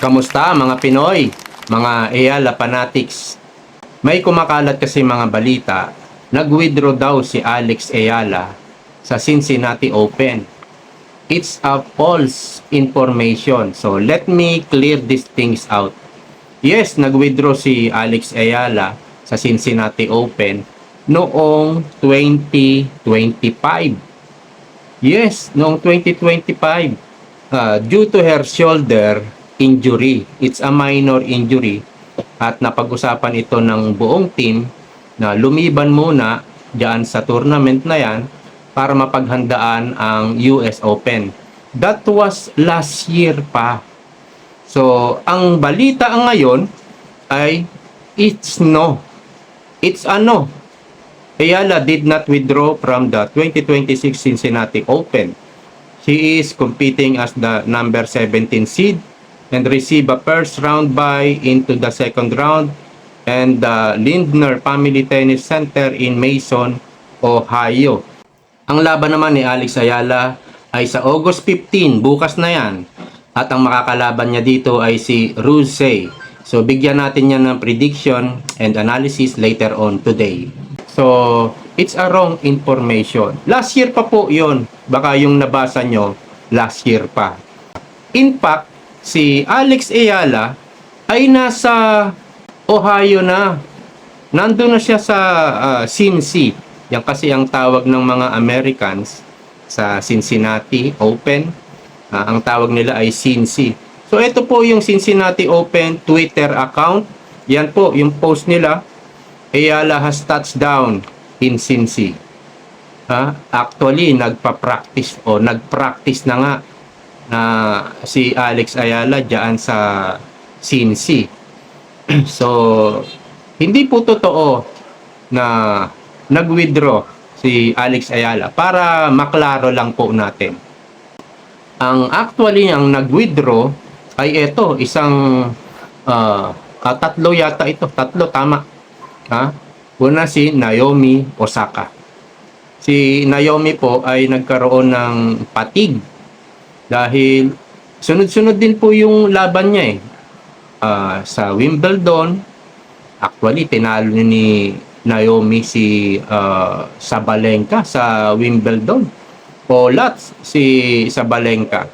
Kamusta mga Pinoy, mga Ayala fanatics? May kumakalat kasi mga balita, nag-withdraw daw si Alex Ayala sa Cincinnati Open. It's a false information. So let me clear these things out. Yes, nag-withdraw si Alex Ayala sa Cincinnati Open noong 2025. Yes, noong 2025. Due to her shoulder injury. It's a minor injury at napag-usapan ito ng buong team na lumiban muna diyan sa tournament na yan para mapaghandaan ang US Open. That was last year pa. So, ang balita ngayon ay it's no. It's a no. Ayala did not withdraw from the 2026 Cincinnati Open. She is competing as the number 17 seed and receive a first round bye into the second round and the Lindner Family Tennis Center in Mason, Ohio. Ang laban naman ni Alex Ayala ay sa August 15, bukas na yan. At ang makakalaban niya dito ay si Rusey. So bigyan natin yan ng prediction and analysis later on today. So, it's a wrong information. Last year pa po yon. Baka yung nabasa nyo, last year pa. In fact, si Alex Ayala ay nasa Ohio na. Nandun na siya sa Cincy. Yan kasi ang tawag ng mga Americans sa Cincinnati Open. Ang tawag nila ay Cincy. So, ito po yung Cincinnati Open Twitter account. Yan po, yung post nila. Ayala has touchdown in Cincy. Actually, nagpa-practice o nag-practice na nga na si Alex Ayala diyan sa Cincy. So, hindi po totoo na nag-withdraw si Alex Ayala para maklaro lang po natin. Ang actually ang nag-withdraw ay ito, isang tatlo yata ito, tatlo tama. Una si Naomi Osaka. Si Naomi po ay nagkaroon ng patig dahil sunod-sunod din po yung laban niya sa Wimbledon. Actually, tinalo ni Naomi si Sabalenka sa Wimbledon. Polat si Sabalenka.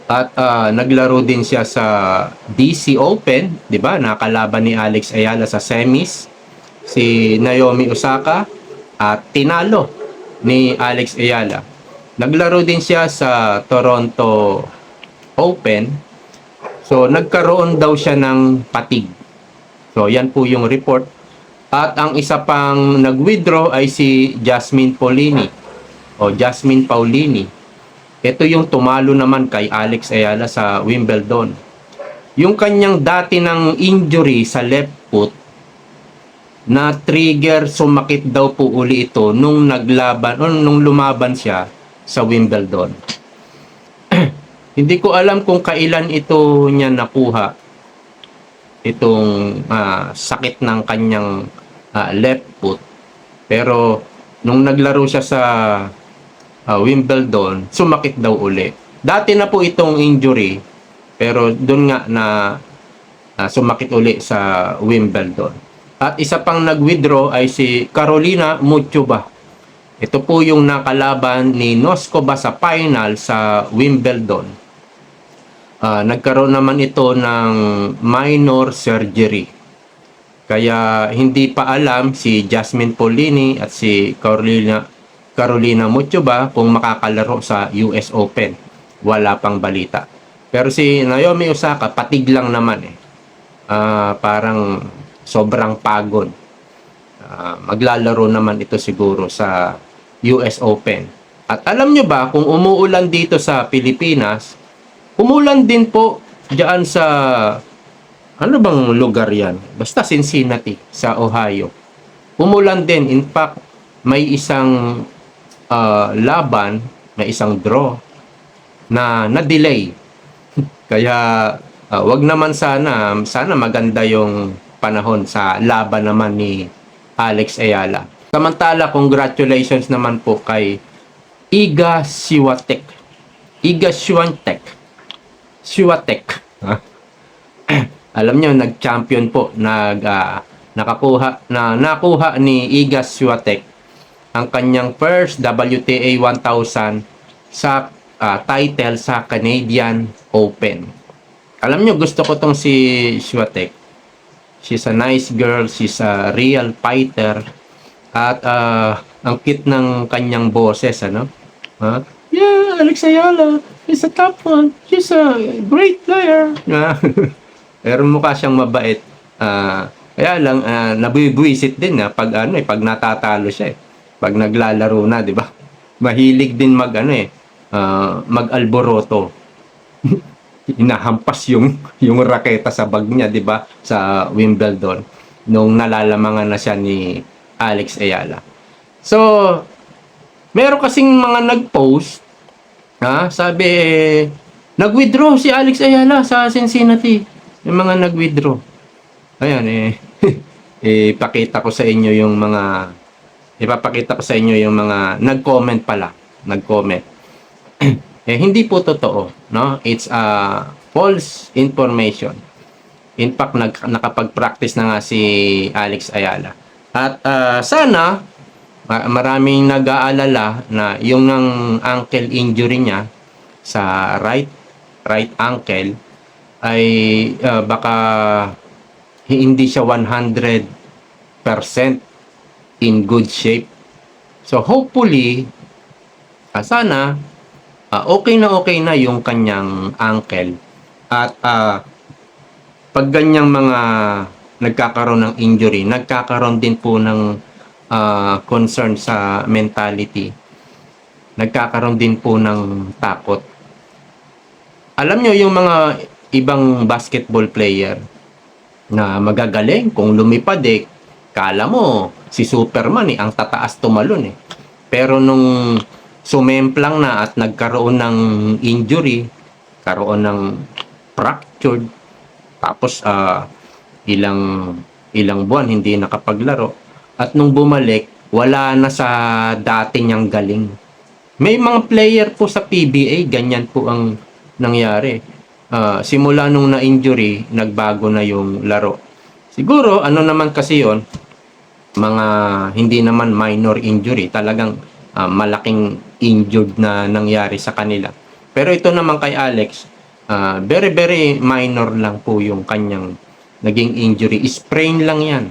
At naglaro din siya sa DC Open, 'di ba? Nakalaban ni Alex Ayala sa semis si Naomi Osaka at tinalo ni Alex Ayala. Naglaro din siya sa Toronto Open. So nagkaroon daw siya ng patig. So yan po yung report. At ang isa pang nag-withdraw ay si Jasmine Paolini. Ito yung tumalo naman kay Alex Ayala sa Wimbledon. Yung kanyang dati ng injury sa left foot na trigger, sumakit daw po uli ito nung naglaban o nung lumaban siya sa Wimbledon. Hindi ko alam kung kailan ito niya nakuha itong sakit ng kanyang left foot. Pero nung naglaro siya sa Wimbledon, sumakit daw uli. Dati na po itong injury, pero doon nga na sumakit uli sa Wimbledon. At isa pang nag-withdraw ay si Carolina Muchova. Ito po yung nakalaban ni Noskova sa final sa Wimbledon. Nagkaroon naman ito ng minor surgery. Kaya hindi pa alam si Jasmine Paolini at si Carolina Muchova kung makakalaro sa US Open. Wala pang balita. Pero si Naomi Osaka, patig lang naman parang sobrang pagod. Maglalaro naman ito siguro sa US Open. At alam nyo ba, kung umuulan dito sa Pilipinas, umulan din po diyan sa, ano bang lugar yan? Basta Cincinnati, sa Ohio. Umulan din. In fact, may isang laban, may isang draw na na-delay. Kaya wag naman sana maganda yung panahon sa laban naman ni Alex Ayala. Samantala, congratulations naman po kay Iga Swiatek. Ha? Alam nyo, nag-champion po, nakuha ni Iga Swiatek ang kanyang first WTA 1000 sa title sa Canadian Open. Alam nyo, gusto ko tong si Swiatek. She's a nice girl, she's a real fighter, at ang cute ng kanyang boses, ano? Ha? Yeah, Alex Ayala is a top one. She's a great player. Pero mukha siyang mabait. Kaya lang nabubwisit din pag pag natatalo siya eh. Pag naglalaro na, 'di ba? Mahilig din mag-alboroto. Inahampas yung raketa sa bag niya, 'di ba? Sa Wimbledon nung nalalamangan na siya ni Alex Ayala. So, meron kasing mga nag-post, sabi nag-withdraw si Alex Ayala sa Cincinnati. Yung mga nag-withdraw. Ayan ipapakita ko sa inyo yung mga nag-comment pala. Nag-comment. Hindi po totoo, no? It's false information. In fact, nakapag-practice na nga si Alex Ayala. At sana maraming nag-aalala na yung ng ankle injury niya sa right ankle ay baka hindi siya 100% in good shape. So hopefully sana okay na yung kanyang ankle, at pag ganyang mga nagkakaroon ng injury, nagkakaroon din po ng concern sa mentality, nagkakaroon din po ng takot. Alam nyo, yung mga ibang basketball player na magagaling, kung lumipad kala mo si Superman ang tataas tumalon pero nung sumemplang na at nagkaroon ng injury, karoon ng fractured, tapos ilang buwan hindi nakapaglaro, at nung bumalik wala na sa dati niyang galing. May mga player po sa PBA ganyan po ang nangyari. Simula nung na-injury, nagbago na yung laro. Siguro naman kasi yon, mga hindi naman minor injury, talagang malaking injured na nangyari sa kanila. Pero ito naman kay Alex, very very minor lang po yung kanyang naging injury. Sprain lang yan,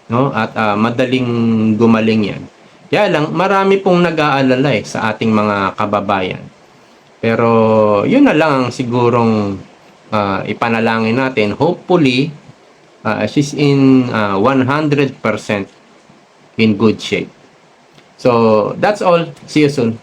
no? At madaling gumaling yan. Kaya lang, marami pong nag-aalala sa ating mga kababayan. Pero yun na lang ang sigurong ipanalangin natin. Hopefully she's in 100% in good shape. So that's all. See you soon.